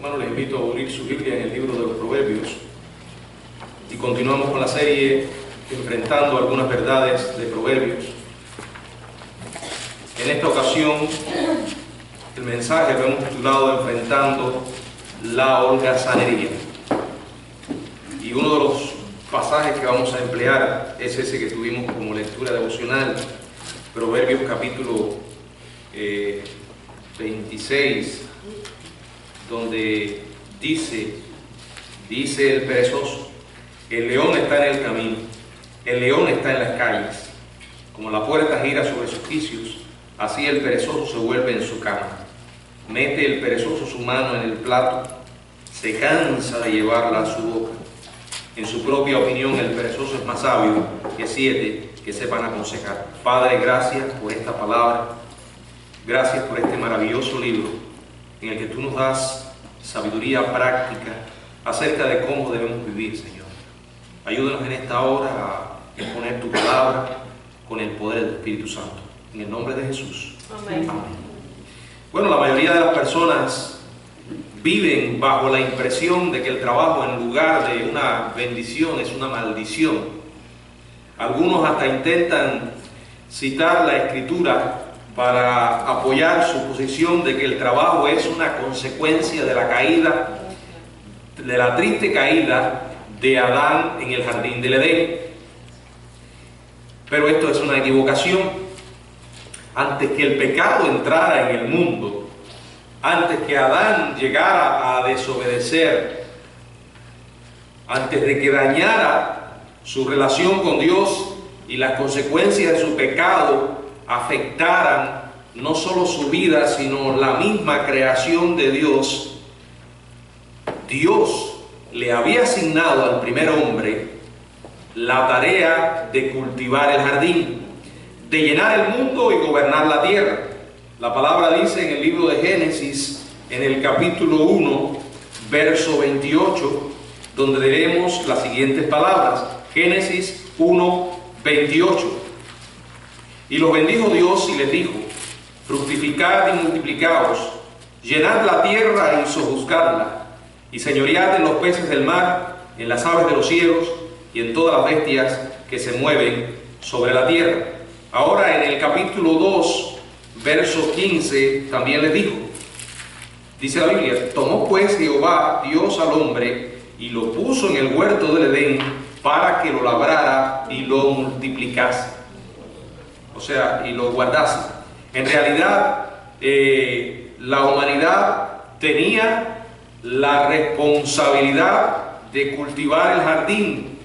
Hermanos, les invito a abrir su Biblia en el libro de los Proverbios y continuamos con la serie enfrentando algunas verdades de Proverbios. En esta ocasión, el mensaje lo hemos titulado Enfrentando la holgazanería. Y uno de los pasajes que vamos a emplear es ese que tuvimos como lectura devocional, Proverbios capítulo 26, donde dice el perezoso: el león está en el camino, el león está en las calles, como la puerta gira sobre sus quicios, así el perezoso se vuelve en su cama. Mete el perezoso su mano en el plato, se cansa de llevarla a su boca. En su propia opinión, el perezoso es más sabio que 7 que sepan aconsejar. Padre, gracias por esta palabra, gracias por este maravilloso libro en el que tú nos das sabiduría práctica acerca de cómo debemos vivir, Señor. Ayúdanos en esta hora a exponer tu palabra con el poder del Espíritu Santo. En el nombre de Jesús. Amén. Amén. Bueno, la mayoría de las personas viven bajo la impresión de que el trabajo, en lugar de una bendición, es una maldición. Algunos hasta intentan citar la Escritura para apoyar su posición de que el trabajo es una consecuencia de la caída, de la triste caída de Adán en el jardín del Edén. Pero esto es una equivocación. Antes que el pecado entrara en el mundo, antes que Adán llegara a desobedecer, antes de que dañara su relación con Dios y las consecuencias de su pecado afectaran no solo su vida, sino la misma creación de Dios, Dios le había asignado al primer hombre la tarea de cultivar el jardín, de llenar el mundo y gobernar la tierra. La palabra dice en el libro de Génesis, en el capítulo 1, verso 28, donde leemos las siguientes palabras. Génesis 1, 28. Y los bendijo Dios y les dijo: fructificad y multiplicaos, llenad la tierra y sojuzgadla, y señoread en los peces del mar, en las aves de los cielos y en todas las bestias que se mueven sobre la tierra. Ahora en el capítulo 2, verso 15, también les dijo, dice la Biblia: tomó pues Jehová Dios al hombre y lo puso en el huerto del Edén para que lo labrara y lo multiplicase. O sea, y lo guardase. En realidad, la humanidad tenía la responsabilidad de cultivar el jardín,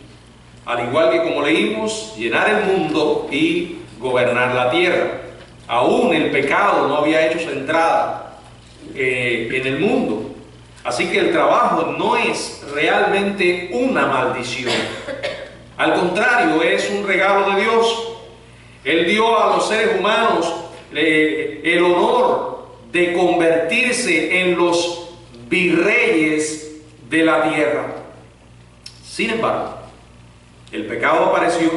al igual que, como leímos, llenar el mundo y gobernar la tierra. Aún el pecado no había hecho su entrada en el mundo. Así que el trabajo no es realmente una maldición. Al contrario, es un regalo de Dios. Él dio a los seres humanos el honor de convertirse en los virreyes de la tierra. Sin embargo, el pecado apareció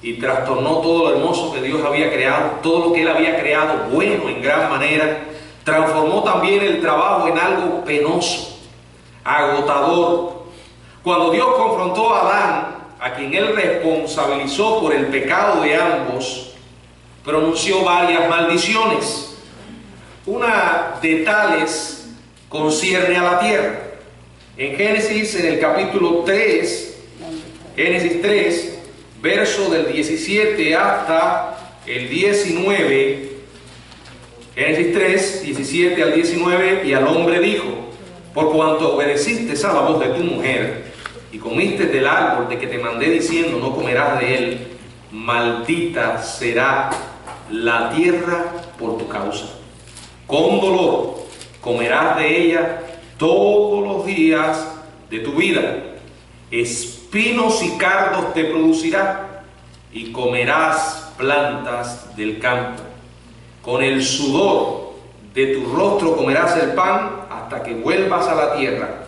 y trastornó todo lo hermoso que Dios había creado, todo lo que Él había creado bueno en gran manera. Transformó también el trabajo en algo penoso, agotador. Cuando Dios confrontó a Adán, a quien Él responsabilizó por el pecado de ambos, pronunció varias maldiciones. Una de tales concierne a la tierra. En Génesis, en el capítulo 3, Génesis 3, verso del 17 hasta el 19, Génesis 3, 17 al 19, y al hombre dijo: por cuanto obedeciste a la voz de tu mujer, y comiste del árbol de que te mandé diciendo, no comerás de él, maldita será la tierra por tu causa. Con dolor comerás de ella todos los días de tu vida. Espinos y cardos te producirá, y comerás plantas del campo. Con el sudor de tu rostro comerás el pan hasta que vuelvas a la tierra,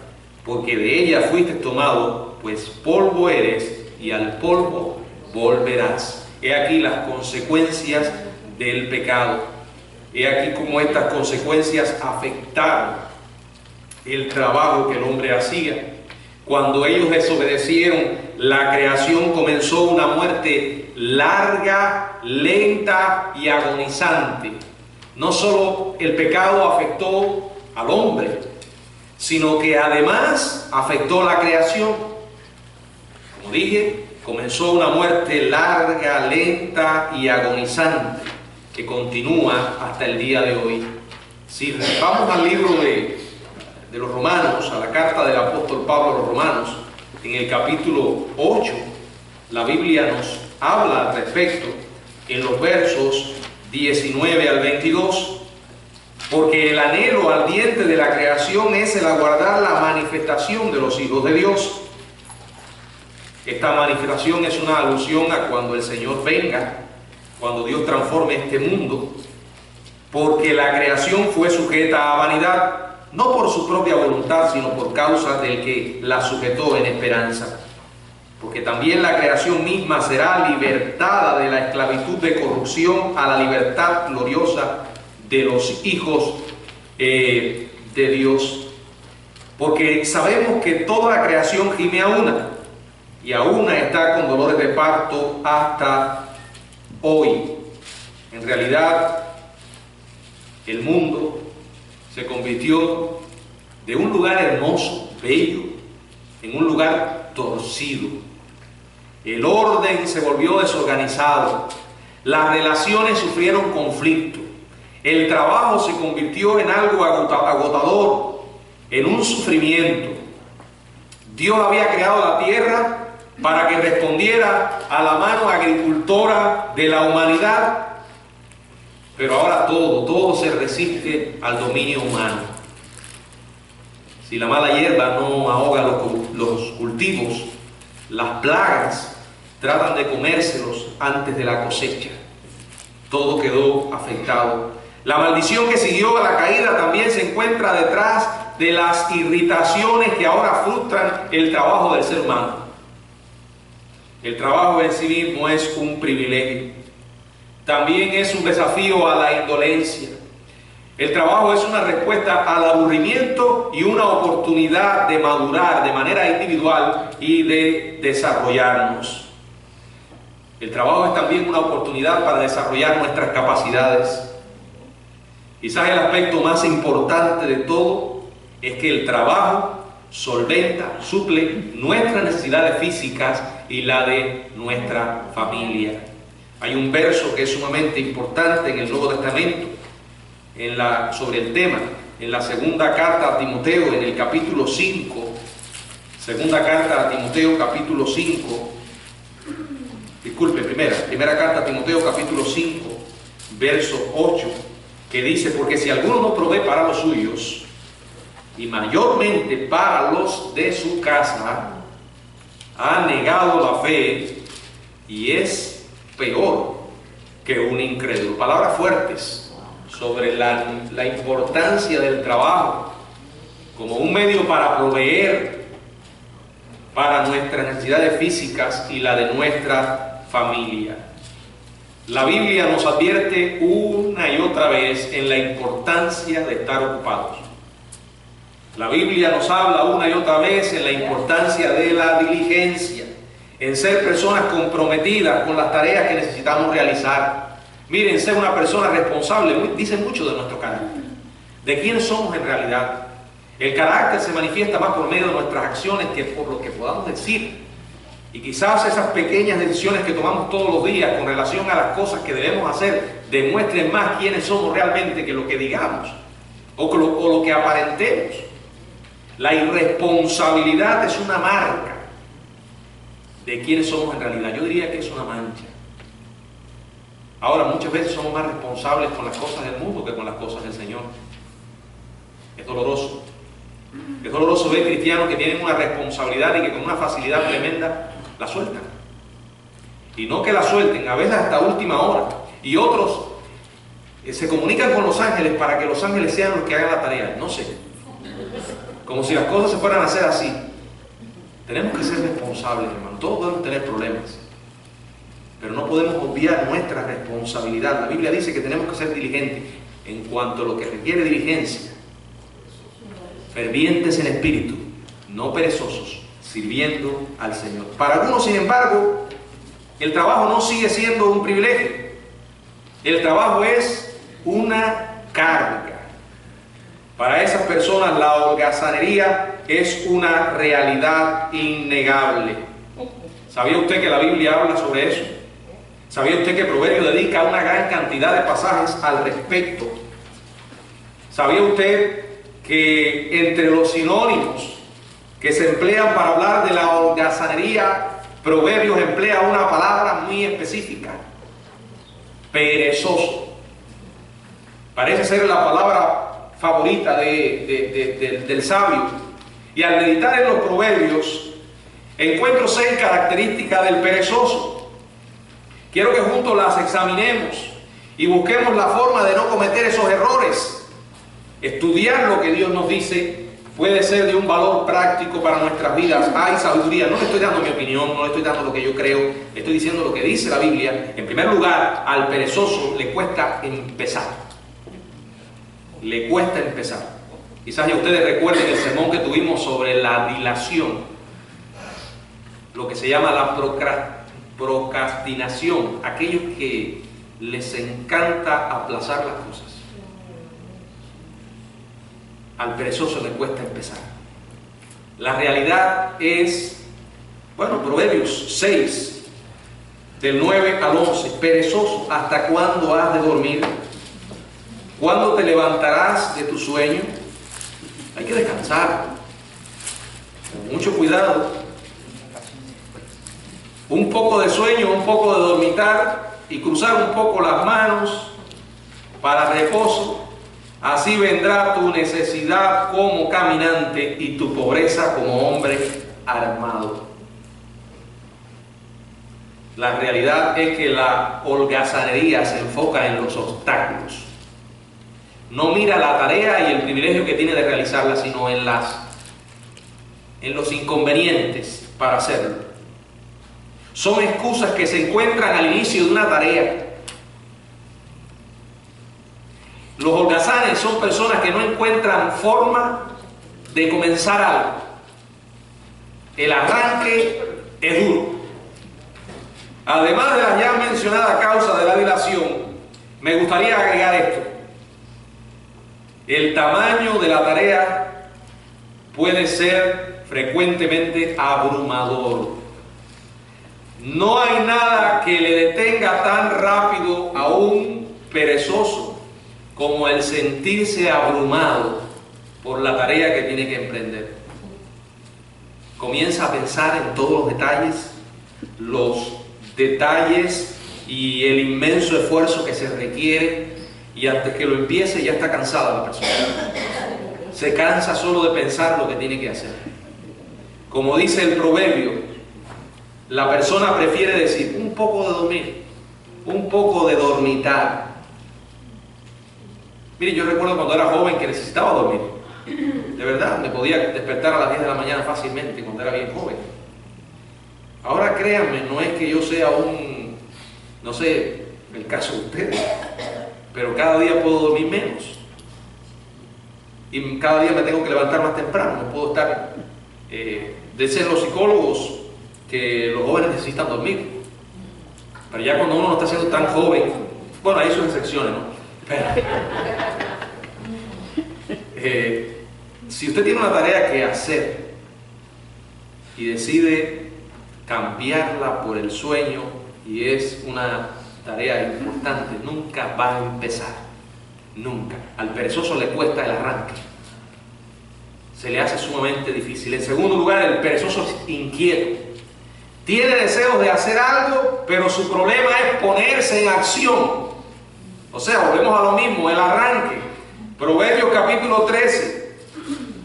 porque de ella fuiste tomado, pues polvo eres y al polvo volverás. He aquí las consecuencias del pecado. He aquí cómo estas consecuencias afectaron el trabajo que el hombre hacía. Cuando ellos desobedecieron, la creación comenzó una muerte larga, lenta y agonizante. No solo el pecado afectó al hombre, sino que además afectó la creación. Como dije, comenzó una muerte larga, lenta y agonizante que continúa hasta el día de hoy. Si vamos al libro de los Romanos, a la carta del apóstol Pablo a los Romanos, en el capítulo 8, la Biblia nos habla al respecto en los versos 19 al 22, porque el anhelo ardiente de la creación es el aguardar la manifestación de los hijos de Dios. Esta manifestación es una alusión a cuando el Señor venga, cuando Dios transforme este mundo, porque la creación fue sujeta a vanidad, no por su propia voluntad, sino por causa del que la sujetó en esperanza. Porque también la creación misma será libertada de la esclavitud de corrupción a la libertad gloriosa de los hijos de Dios. Porque sabemos que toda la creación gime a una, y a una está con dolores de parto hasta hoy. En realidad, el mundo se convirtió de un lugar hermoso, bello, en un lugar torcido. El orden se volvió desorganizado, las relaciones sufrieron conflicto, el trabajo se convirtió en algo agotador, en un sufrimiento. Dios había creado la tierra para que respondiera a la mano agricultora de la humanidad, pero ahora todo se resiste al dominio humano. Si la mala hierba no ahoga los cultivos, las plagas tratan de comérselos antes de la cosecha. Todo quedó afectado. La maldición que siguió a la caída también se encuentra detrás de las irritaciones que ahora frustran el trabajo del ser humano. El trabajo en sí mismo es un privilegio. También es un desafío a la indolencia. El trabajo es una respuesta al aburrimiento y una oportunidad de madurar de manera individual y de desarrollarnos. El trabajo es también una oportunidad para desarrollar nuestras capacidades. Quizás el aspecto más importante de todo es que el trabajo solventa, suple nuestras necesidades físicas y la de nuestra familia. Hay un verso que es sumamente importante en el Nuevo Testamento sobre el tema, en la segunda carta a Timoteo, en el capítulo 5, segunda carta a Timoteo, capítulo 5, primera carta a Timoteo, capítulo 5, verso 8, que dice: porque si alguno no provee para los suyos, y mayormente para los de su casa, ha negado la fe y es peor que un incrédulo. Palabras fuertes sobre la importancia del trabajo como un medio para proveer para nuestras necesidades físicas y la de nuestra familia. La Biblia nos advierte una y otra vez en la importancia de estar ocupados. La Biblia nos habla una y otra vez en la importancia de la diligencia, en ser personas comprometidas con las tareas que necesitamos realizar. Miren, ser una persona responsable dice mucho de nuestro carácter, de quién somos en realidad. El carácter se manifiesta más por medio de nuestras acciones que por lo que podamos decir. Y quizás esas pequeñas decisiones que tomamos todos los días con relación a las cosas que debemos hacer demuestren más quiénes somos realmente que lo que digamos o lo que aparentemos. La irresponsabilidad es una marca de quiénes somos en realidad. Yo diría que es una mancha. Ahora, muchas veces somos más responsables con las cosas del mundo que con las cosas del Señor. Es doloroso. Es doloroso ver cristianos que tienen una responsabilidad y que con una facilidad tremenda la sueltan. Y no que la suelten, a veces hasta última hora. Y otros se comunican con los ángeles para que los ángeles sean los que hagan la tarea. No sé. Como si las cosas se fueran a hacer así. Tenemos que ser responsables, hermano. Todos podemos tener problemas, pero no podemos obviar nuestra responsabilidad. La Biblia dice que tenemos que ser diligentes en cuanto a lo que requiere diligencia. fervientes en espíritu, no perezosos, sirviendo al Señor. Para algunos, sin embargo, el trabajo no sigue siendo un privilegio. El trabajo es una carga. Para esas personas la holgazanería es una realidad innegable. ¿Sabía usted que la Biblia habla sobre eso? ¿Sabía usted que Proverbios dedica una gran cantidad de pasajes al respecto? ¿Sabía usted que entre los sinónimos que se emplean para hablar de la holgazanería, Proverbios emplea una palabra muy específica? Perezoso. Parece ser la palabra favorita del sabio. Y al meditar en los proverbios encuentro 6 características del perezoso. Quiero que juntos las examinemos y busquemos la forma de no cometer esos errores. Estudiar lo que Dios nos dice puede ser de un valor práctico para nuestras vidas. Hay sabiduría. No le estoy dando mi opinión, no le estoy dando lo que yo creo, estoy diciendo lo que dice la Biblia. En primer lugar, al perezoso le cuesta empezar. Le cuesta empezar. Quizás ya ustedes recuerden el sermón que tuvimos sobre la dilación, lo que se llama la procrastinación, aquellos que les encanta aplazar las cosas. Al perezoso le cuesta empezar. La realidad es, bueno, Proverbios 6, del 9 al 11, perezoso, ¿hasta cuándo has de dormir? ¿Cuándo te levantarás de tu sueño? Hay que descansar, con mucho cuidado. Un poco de sueño, un poco de dormitar y cruzar un poco las manos para reposo. Así vendrá tu necesidad como caminante y tu pobreza como hombre armado. La realidad es que la holgazanería se enfoca en los obstáculos. No mira la tarea y el privilegio que tiene de realizarla, sino en los inconvenientes para hacerlo. Son excusas que se encuentran al inicio de una tarea. Los holgazanes son personas que no encuentran forma de comenzar algo. El arranque es duro. Además de la ya mencionada causa de la dilación, me gustaría agregar esto. El tamaño de la tarea puede ser frecuentemente abrumador. No hay nada que le detenga tan rápido a un perezoso como el sentirse abrumado por la tarea que tiene que emprender. Comienza a pensar en todos los detalles y el inmenso esfuerzo que se requiere. Y antes que lo empiece ya está cansada la persona. Se cansa solo de pensar lo que tiene que hacer. Como dice el proverbio, la persona prefiere decir un poco de dormir, un poco de dormitar. Mire, yo recuerdo cuando era joven que necesitaba dormir. De verdad, me podía despertar a las 10 de la mañana fácilmente cuando era bien joven. Ahora créanme, no es que yo sea no sé, el caso de ustedes, pero cada día puedo dormir menos y cada día me tengo que levantar más temprano. No puedo estar dicen los psicólogos que los jóvenes necesitan dormir, pero ya cuando uno no está siendo tan joven, bueno, hay sus excepciones, ¿no? Pero, si usted tiene una tarea que hacer y decide cambiarla por el sueño y es una tarea importante, nunca va a empezar, nunca. Al perezoso le cuesta el arranque, se le hace sumamente difícil. En segundo lugar, el perezoso es inquieto, tiene deseos de hacer algo, pero su problema es ponerse en acción. O sea, volvemos a lo mismo, el arranque. Proverbios capítulo 13,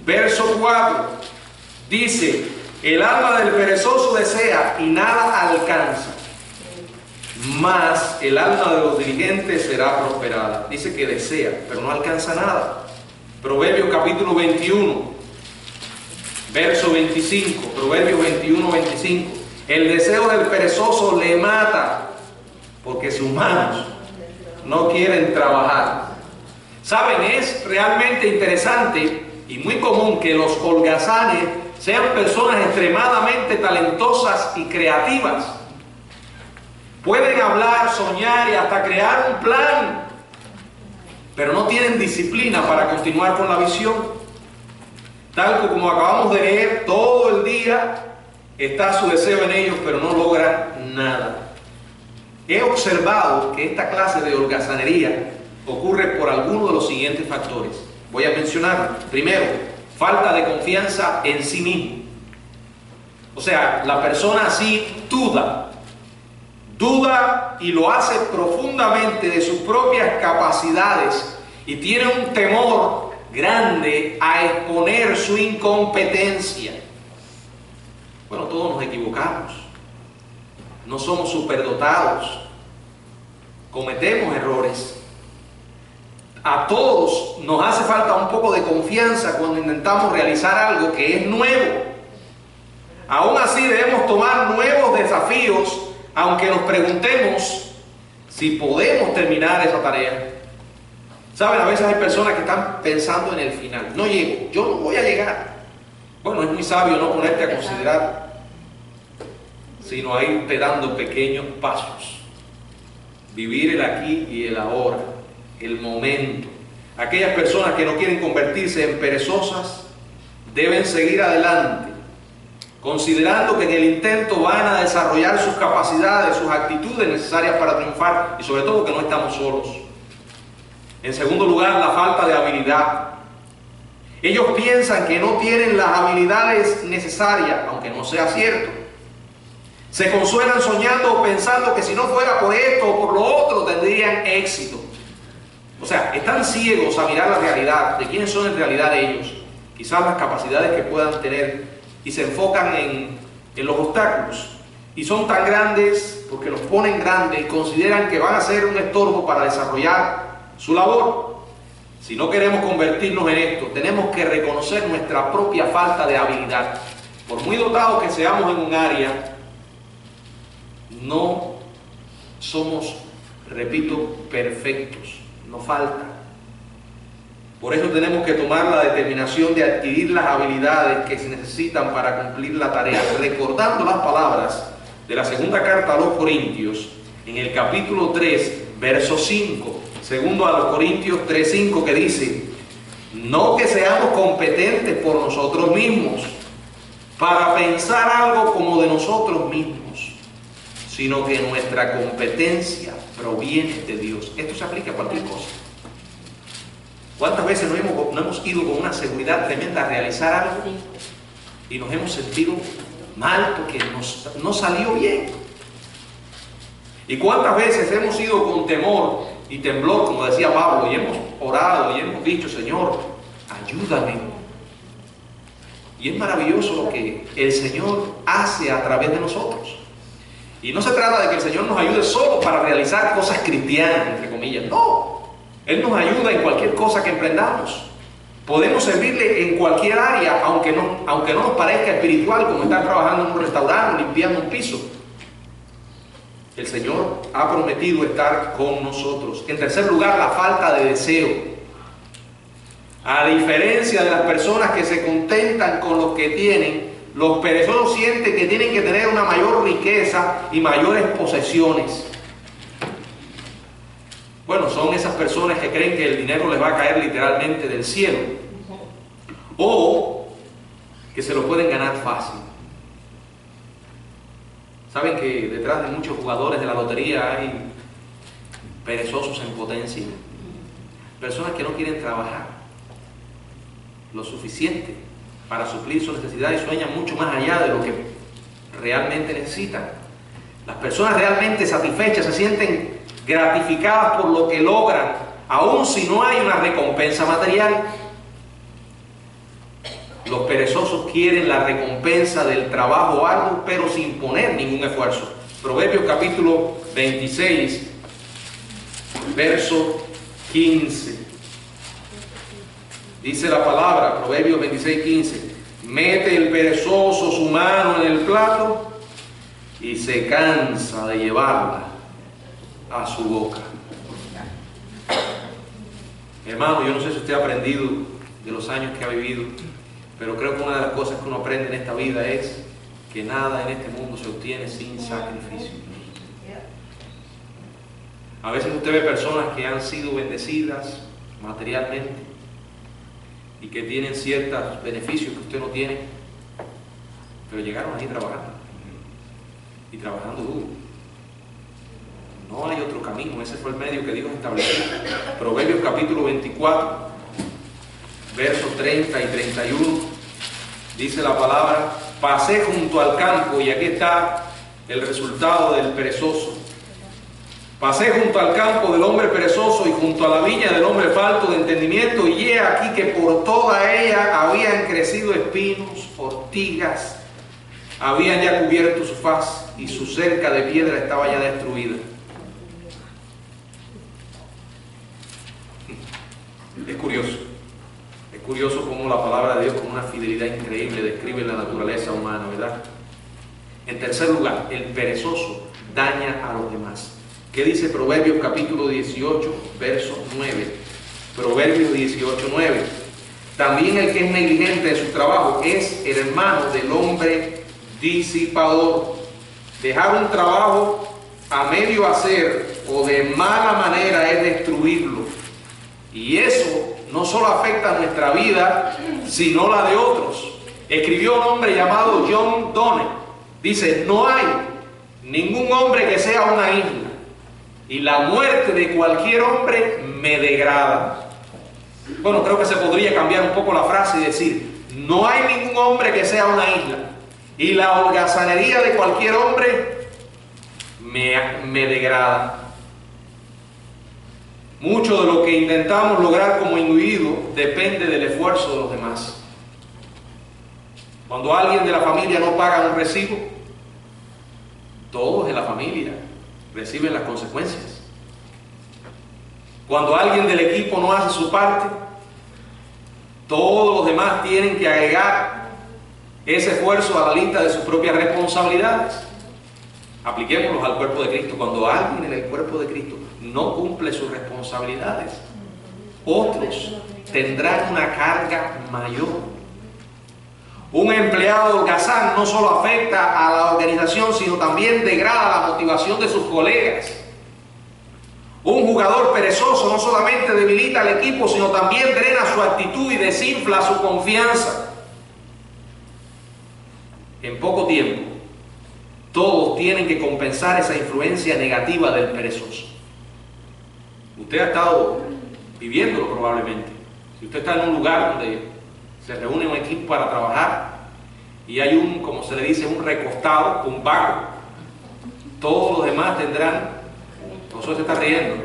verso 4, dice: el alma del perezoso desea y nada alcanza, mas el alma de los diligentes será prosperada. Dice que desea, pero no alcanza nada. Proverbios capítulo 21, verso 25, Proverbios 21, 25. El deseo del perezoso le mata, porque sus manos no quieren trabajar. Saben, es realmente interesante y muy común que los holgazanes sean personas extremadamente talentosas y creativas. Pueden hablar, soñar y hasta crear un plan, pero no tienen disciplina para continuar con la visión. Tal como acabamos de leer, todo el día está su deseo en ellos, pero no logran nada. He observado que esta clase de holgazanería ocurre por alguno de los siguientes factores. Voy a mencionarlo. Primero, falta de confianza en sí mismo. O sea, la persona así duda y lo hace profundamente de sus propias capacidades y tiene un temor grande a exponer su incompetencia. Bueno, todos nos equivocamos, no somos superdotados, cometemos errores. A todos nos hace falta un poco de confianza cuando intentamos realizar algo que es nuevo. Aún así debemos tomar nuevos desafíos, aunque nos preguntemos si podemos terminar esa tarea. ¿Saben? A veces hay personas que están pensando en el final. No llego, yo no voy a llegar. Bueno, es muy sabio no ponerte a considerar, sino a irte dando pequeños pasos. Vivir el aquí y el ahora, el momento. Aquellas personas que no quieren convertirse en perezosas deben seguir adelante, considerando que en el intento van a desarrollar sus capacidades, sus actitudes necesarias para triunfar y sobre todo que no estamos solos. En segundo lugar, la falta de habilidad. Ellos piensan que no tienen las habilidades necesarias, aunque no sea cierto. Se consuelan soñando o pensando que si no fuera por esto o por lo otro tendrían éxito. O sea, están ciegos a mirar la realidad, de quiénes son en realidad ellos, quizás las capacidades que puedan tener, y se enfocan en los obstáculos. Y son tan grandes porque los ponen grandes y consideran que van a ser un estorbo para desarrollar su labor. Si no queremos convertirnos en esto, tenemos que reconocer nuestra propia falta de habilidad. Por muy dotados que seamos en un área, no somos, repito, perfectos. Nos falta. Por eso tenemos que tomar la determinación de adquirir las habilidades que se necesitan para cumplir la tarea, recordando las palabras de la segunda carta a los Corintios, en el capítulo 3, verso 5, segundo a los Corintios 3:5, que dice: no que seamos competentes por nosotros mismos, para pensar algo como de nosotros mismos, sino que nuestra competencia proviene de Dios. Esto se aplica a cualquier cosa. ¿Cuántas veces no hemos ido con una seguridad tremenda a realizar algo y nos hemos sentido mal porque no salió bien? ¿Y cuántas veces hemos ido con temor y temblor, como decía Pablo, y hemos orado y hemos dicho: Señor, ayúdame? Y es maravilloso lo que el Señor hace a través de nosotros. Y no se trata de que el Señor nos ayude solo para realizar cosas cristianas, entre comillas. No. Él nos ayuda en cualquier cosa que emprendamos. Podemos servirle en cualquier área, aunque no nos parezca espiritual, como estar trabajando en un restaurante, limpiando un piso. El Señor ha prometido estar con nosotros. En tercer lugar, la falta de deseo. A diferencia de las personas que se contentan con lo que tienen, los perezosos sienten que tienen que tener una mayor riqueza y mayores posesiones. Bueno, son esas personas que creen que el dinero les va a caer literalmente del cielo, o que se lo pueden ganar fácil. ¿Saben que detrás de muchos jugadores de la lotería hay perezosos en potencia? Personas que no quieren trabajar lo suficiente para suplir sus necesidades y sueñan mucho más allá de lo que realmente necesitan. Las personas realmente satisfechas se sienten gratificadas por lo que logran, aun si no hay una recompensa material. Los perezosos quieren la recompensa del trabajo arduo, pero sin poner ningún esfuerzo. Proverbios capítulo 26, verso 15. Dice la palabra, Proverbios 26, 15: mete el perezoso su mano en el plato y se cansa de llevarla a su boca. Hermano, yo no sé si usted ha aprendido de los años que ha vivido, pero creo que una de las cosas que uno aprende en esta vida es que nada en este mundo se obtiene sin sacrificio. A veces usted ve personas que han sido bendecidas materialmente y que tienen ciertos beneficios que usted no tiene, pero llegaron ahí trabajando y trabajando duro. No hay otro camino, ese fue el medio que Dios estableció. Proverbios capítulo 24, versos 30 y 31, dice la palabra: pasé junto al campo, y aquí está el resultado del perezoso. Pasé junto al campo del hombre perezoso y junto a la viña del hombre falto de entendimiento, y he aquí que por toda ella habían crecido espinos, ortigas, habían ya cubierto su faz, y su cerca de piedra estaba ya destruida. Es curioso cómo la palabra de Dios, con una fidelidad increíble, describe la naturaleza humana, ¿verdad? En tercer lugar, el perezoso daña a los demás. ¿Qué dice Proverbios capítulo 18, verso 9? Proverbios 18, 9. También el que es negligente de su trabajo es el hermano del hombre disipador. Dejar un trabajo a medio hacer o de mala manera es destruirlo. Y eso no solo afecta a nuestra vida, sino la de otros. Escribió un hombre llamado John Donne. Dice: no hay ningún hombre que sea una isla, y la muerte de cualquier hombre me degrada. Bueno, creo que se podría cambiar un poco la frase y decir: no hay ningún hombre que sea una isla, y la holgazanería de cualquier hombre me degrada. Mucho de lo que intentamos lograr como individuo depende del esfuerzo de los demás. Cuando alguien de la familia no paga un recibo, todos en la familia reciben las consecuencias. Cuando alguien del equipo no hace su parte, todos los demás tienen que agregar ese esfuerzo a la lista de sus propias responsabilidades. Apliquémoslos al cuerpo de Cristo. Cuando alguien en el cuerpo de Cristo no cumple sus responsabilidades, otros tendrán una carga mayor. Un empleado holgazán no solo afecta a la organización, sino también degrada la motivación de sus colegas. Un jugador perezoso no solamente debilita al equipo, sino también drena su actitud y desinfla su confianza. En poco tiempo, todos tienen que compensar esa influencia negativa del perezoso. Usted ha estado viviéndolo probablemente. Si usted está en un lugar donde se reúne un equipo para trabajar y hay un, como se le dice, un recostado, un vago, todos los demás tendrán... Nosotros se está riendo.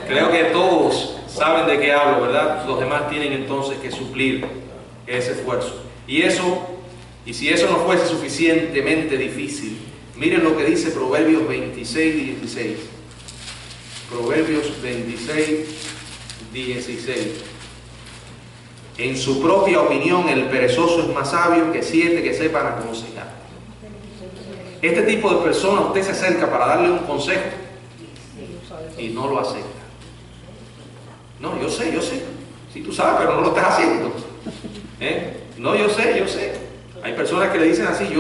Creo que todos saben de qué hablo, ¿verdad? Los demás tienen entonces que suplir ese esfuerzo. Y si eso no fuese suficientemente difícil, miren lo que dice Proverbios 26 y 16. Proverbios 26, 16. En su propia opinión, el perezoso es más sabio que 7 que sepan aconsejar. Este tipo de persona, usted se acerca para darle un consejo y no lo acepta. No, yo sé. Sí, tú sabes, pero no lo estás haciendo. No, yo sé. Hay personas que le dicen así: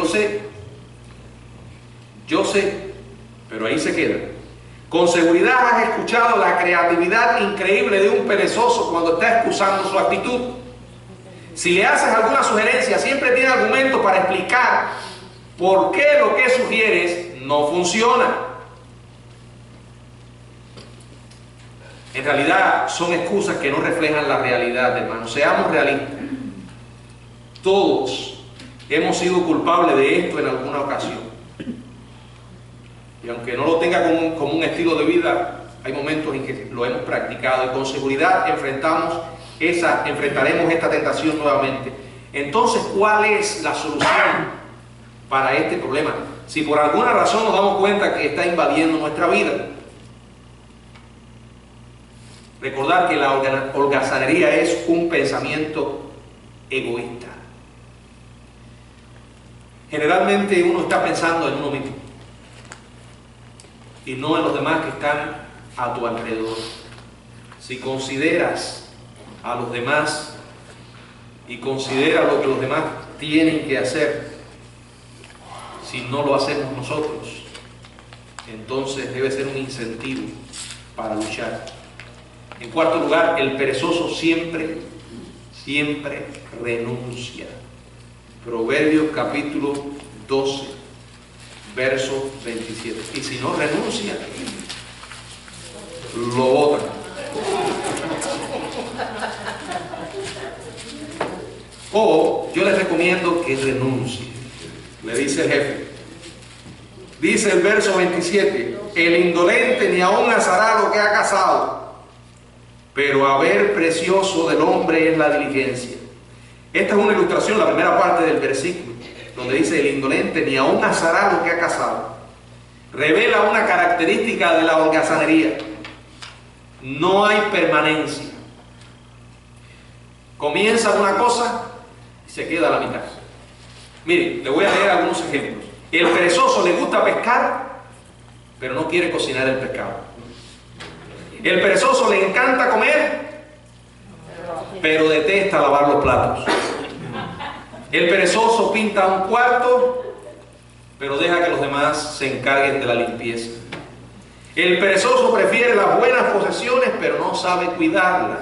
yo sé, pero ahí se queda. Con seguridad has escuchado la creatividad increíble de un perezoso cuando está excusando su actitud. Si le haces alguna sugerencia, siempre tiene argumentos para explicar por qué lo que sugieres no funciona. En realidad son excusas que no reflejan la realidad, hermanos. Seamos realistas. Todos hemos sido culpables de esto en alguna ocasión. Y aunque no lo tenga como un estilo de vida, hay momentos en que lo hemos practicado y con seguridad enfrentaremos esta tentación nuevamente. Entonces, ¿cuál es la solución para este problema? Si por alguna razón nos damos cuenta que está invadiendo nuestra vida, recordar que la holgazanería es un pensamiento egoísta. Generalmente uno está pensando en uno mismo y no en los demás que están a tu alrededor. si consideras a los demás y considera lo que los demás tienen que hacer, si no lo hacemos nosotros, entonces debe ser un incentivo para luchar. En cuarto lugar, el perezoso siempre renuncia. Proverbios capítulo 12, verso 27. Y si no renuncia, lo botan. O yo les recomiendo que renuncie, le dice el jefe. Dice el verso 27, el indolente ni aun asará lo que ha cazado, pero haber precioso del hombre es la diligencia. Esta es una ilustración, la primera parte del versículo, donde dice el indolente ni aun asará lo que ha cazado. Revela una característica de la holgazanería: no hay permanencia. Comienza una cosa y se queda a la mitad. Miren, le voy a leer algunos ejemplos. El perezoso le gusta pescar, pero no quiere cocinar el pescado. El perezoso le encanta comer, pero detesta lavar los platos. El perezoso pinta un cuarto, pero deja que los demás se encarguen de la limpieza. El perezoso prefiere las buenas posesiones, pero no sabe cuidarlas.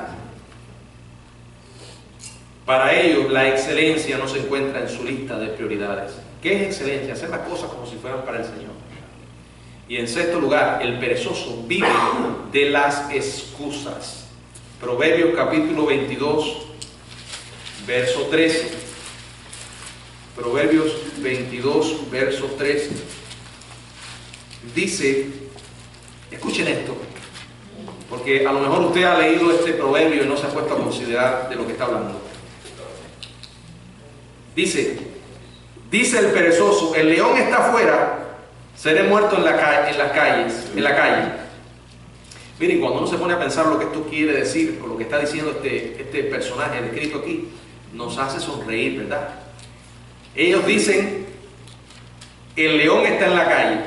Para ellos, la excelencia no se encuentra en su lista de prioridades. ¿Qué es excelencia? Hacer las cosas como si fueran para el Señor. Y en sexto lugar, el perezoso vive de las excusas. Proverbios capítulo 22, verso 13. Proverbios 22, verso 13. Dice, escuchen esto, porque a lo mejor usted ha leído este proverbio y no se ha puesto a considerar de lo que está hablando. Dice el perezoso, el león está afuera, seré muerto en la calle. Miren, cuando uno se pone a pensar lo que esto quiere decir, o lo que está diciendo este personaje descrito aquí, nos hace sonreír, ¿verdad? Ellos dicen, el león está en la calle.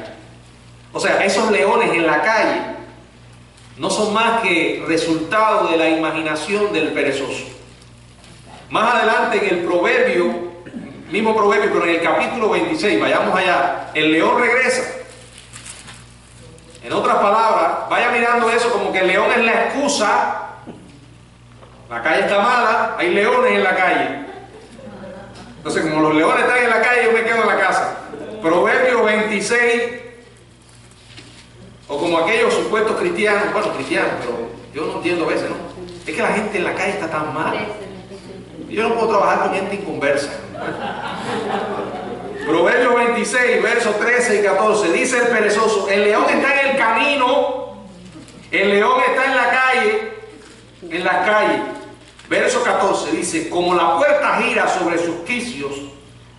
O sea, esos leones en la calle no son más que resultado de la imaginación del perezoso. Más adelante en el proverbio, mismo proverbio, pero en el capítulo 26, vayamos allá, el león regresa. En otras palabras, vaya mirando eso como que el león es la excusa. La calle está mala, hay leones en la calle. Entonces, como los leones están en la calle, yo me quedo en la casa. Proverbio 26, o como aquellos supuestos cristianos, bueno, cristianos, pero yo no entiendo a veces, ¿no? Es que la gente en la calle está tan mala. Yo no puedo trabajar con gente inconversa. Proverbios 26, versos 13 y 14, dice el perezoso, el león está en el camino, el león está en la calle, en las calles. Verso 14 dice, como la puerta gira sobre sus quicios,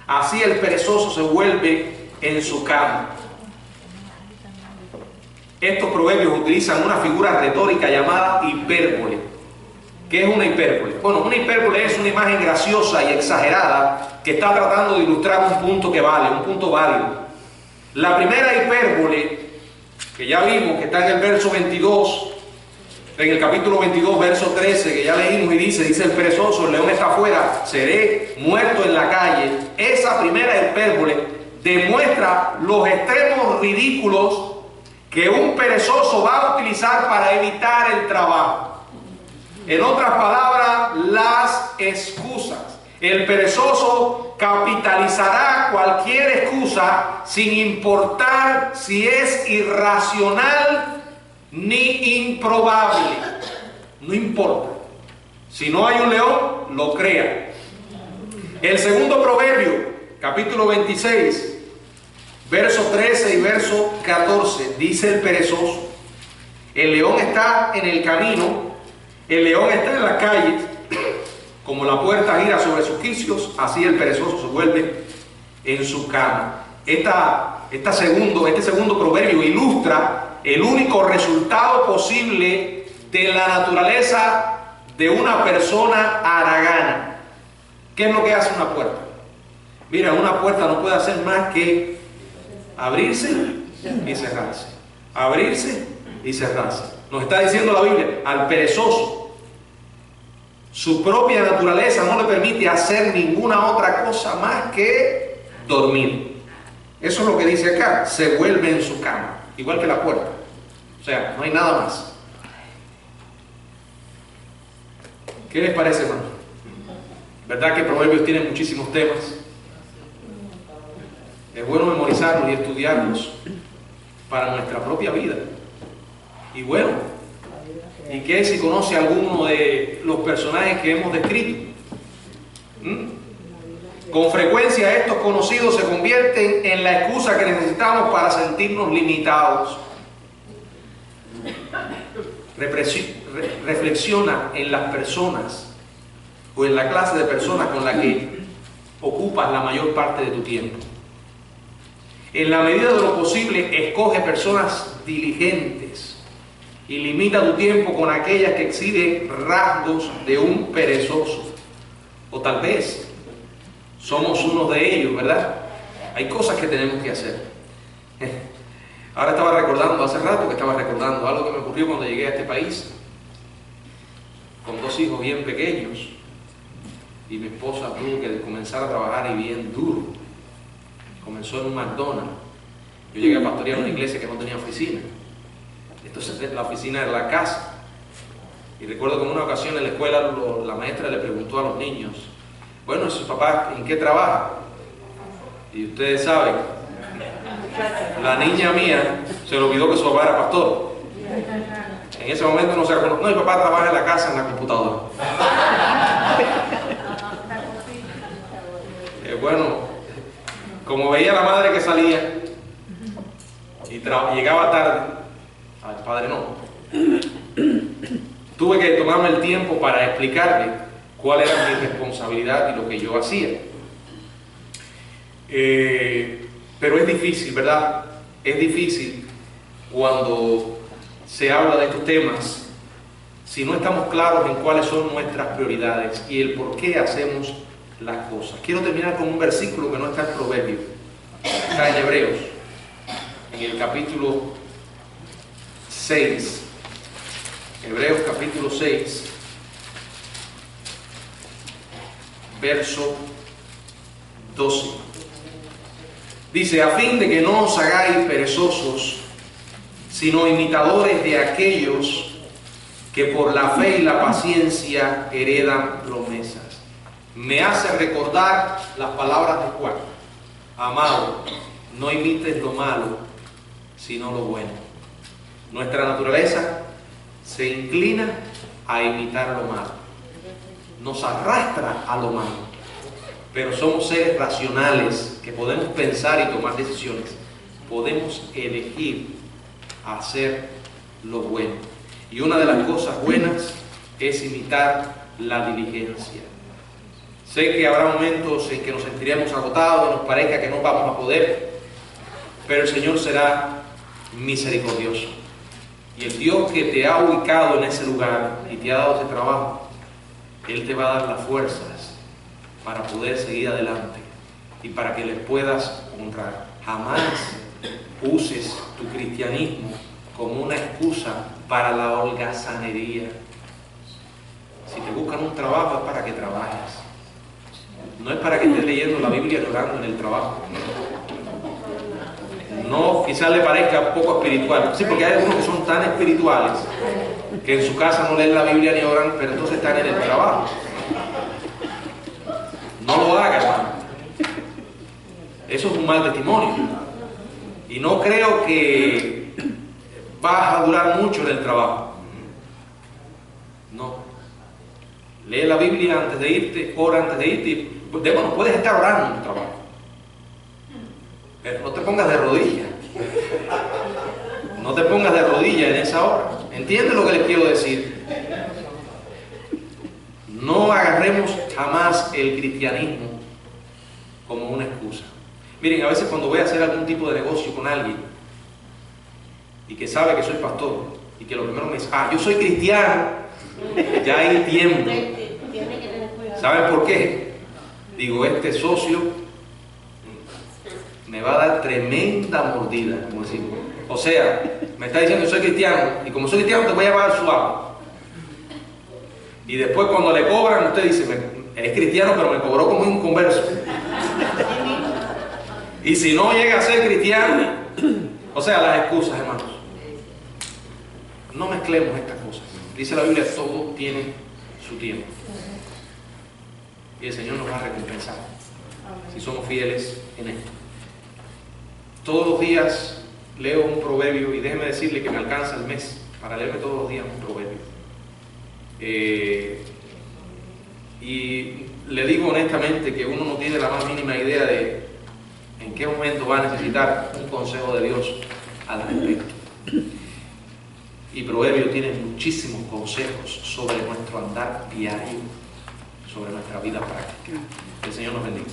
así el perezoso se vuelve en su cama. Estos proverbios utilizan una figura retórica llamada hipérbole. ¿Qué es una hipérbole? Bueno, una hipérbole es una imagen graciosa y exagerada que está tratando de ilustrar un punto que vale, un punto válido. La primera hipérbole, que ya vimos, que está en el verso 22, en el capítulo 22, verso 13, que ya leímos y dice el perezoso, el león está afuera, seré muerto en la calle. Esa primera hipérbole demuestra los extremos ridículos que un perezoso va a utilizar para evitar el trabajo. En otras palabras, las excusas. El perezoso capitalizará cualquier excusa sin importar si es irracional ni improbable. No importa. Si no hay un león, lo crea. El segundo proverbio, capítulo 26, verso 13 y verso 14, dice el perezoso, el león está en el camino, el león está en las calles, como la puerta gira sobre sus quicios, así el perezoso se vuelve en su cama. Este segundo proverbio ilustra el único resultado posible de la naturaleza de una persona haragana. ¿Qué es lo que hace una puerta? Mira, una puerta no puede hacer más que abrirse y cerrarse. Abrirse y cerrarse. Nos está diciendo la Biblia, al perezoso, su propia naturaleza no le permite hacer ninguna otra cosa más que dormir. Eso es lo que dice acá, se vuelve en su cama, igual que la puerta. O sea, no hay nada más. ¿Qué les parece, hermano? ¿Verdad que Proverbios tiene muchísimos temas? Es bueno memorizarlos y estudiarlos para nuestra propia vida. Y bueno, ¿y qué si conoce alguno de los personajes que hemos descrito? Con frecuencia estos conocidos se convierten en la excusa que necesitamos para sentirnos limitados. Reflexiona en las personas o en la clase de personas con la que ocupas la mayor parte de tu tiempo. En la medida de lo posible, escoge personas diligentes y limita tu tiempo con aquellas que exhiben rasgos de un perezoso. O tal vez somos uno de ellos, ¿verdad? Hay cosas que tenemos que hacer. Ahora estaba recordando, hace rato que estaba recordando algo que me ocurrió cuando llegué a este país, con 2 hijos bien pequeños, y mi esposa tuvo que comenzar a trabajar y bien duro. Comenzó en un McDonald's. Yo llegué a pastorear una iglesia que no tenía oficina. Entonces la oficina era la casa. Y recuerdo que en una ocasión en la escuela la maestra le preguntó a los niños, bueno, su papá, ¿en qué trabaja? Y ustedes saben, la niña mía se le olvidó que su papá era pastor. En ese momento no se reconoce. No, mi papá trabaja en la casa, en la computadora. Bueno, como veía a la madre que salía y llegaba tarde, al padre no, tuve que tomarme el tiempo para explicarle cuál era mi responsabilidad y lo que yo hacía. Pero es difícil, ¿verdad? Es difícil cuando se habla de estos temas si no estamos claros en cuáles son nuestras prioridades y el por qué hacemos las cosas. Quiero terminar con un versículo que no está en Proverbios, está en Hebreos, en el capítulo 6. Hebreos capítulo 6, verso 12. Dice, a fin de que no os hagáis perezosos, sino imitadores de aquellos que por la fe y la paciencia heredan promesas. Me hace recordar las palabras de Juan. Amado, no imites lo malo, sino lo bueno. Nuestra naturaleza se inclina a imitar lo malo. Nos arrastra a lo malo. Pero somos seres racionales que podemos pensar y tomar decisiones. Podemos elegir hacer lo bueno. Y una de las cosas buenas es imitar la diligencia. Sé que habrá momentos en que nos sentiremos agotados, nos parezca que no vamos a poder, pero el Señor será misericordioso. Y el Dios que te ha ubicado en ese lugar y te ha dado ese trabajo, Él te va a dar las fuerzas para poder seguir adelante y para que le puedas honrar. Jamás uses tu cristianismo como una excusa para la holgazanería. Si te buscan un trabajo es para que trabajes. No es para que estés leyendo la Biblia y orando en el trabajo. No, quizás le parezca poco espiritual. Sí, porque hay algunos que son tan espirituales que en su casa no leen la Biblia ni oran, pero entonces están en el trabajo. No lo hagas, hermano. Eso es un mal testimonio. Y no creo que vas a durar mucho en el trabajo. No. Lee la Biblia antes de irte, ora antes de irte. Bueno, puedes estar orando en el trabajo. Pero no te pongas de rodillas. No te pongas de rodillas en esa hora. ¿Entiendes lo que les quiero decir? No agarremos jamás el cristianismo como una excusa. Miren, a veces cuando voy a hacer algún tipo de negocio con alguien y que sabe que soy pastor y que lo primero me dice, yo soy cristiano, ya hay tiempo. ¿Saben por qué? Digo, este socio me va a dar tremenda mordida, como decimos. O sea, Me está diciendo que soy cristiano, y como soy cristiano te voy a pagar suave. Y después cuando le cobran, usted dice, es cristiano pero me cobró como un inconverso. Y si no llega a ser cristiano, o sea, las excusas, hermanos. No mezclemos estas cosas. Dice la Biblia, todo tiene su tiempo. Y el Señor nos va a recompensar si somos fieles en esto. Todos los días leo un proverbio, y déjeme decirle que me alcanza el mes para leerme todos los días un proverbio. Y le digo honestamente que uno no tiene la más mínima idea de en qué momento va a necesitar un consejo de Dios al respecto. Y Proverbios tiene muchísimos consejos sobre nuestro andar diario, sobre nuestra vida práctica. Que el Señor nos bendiga.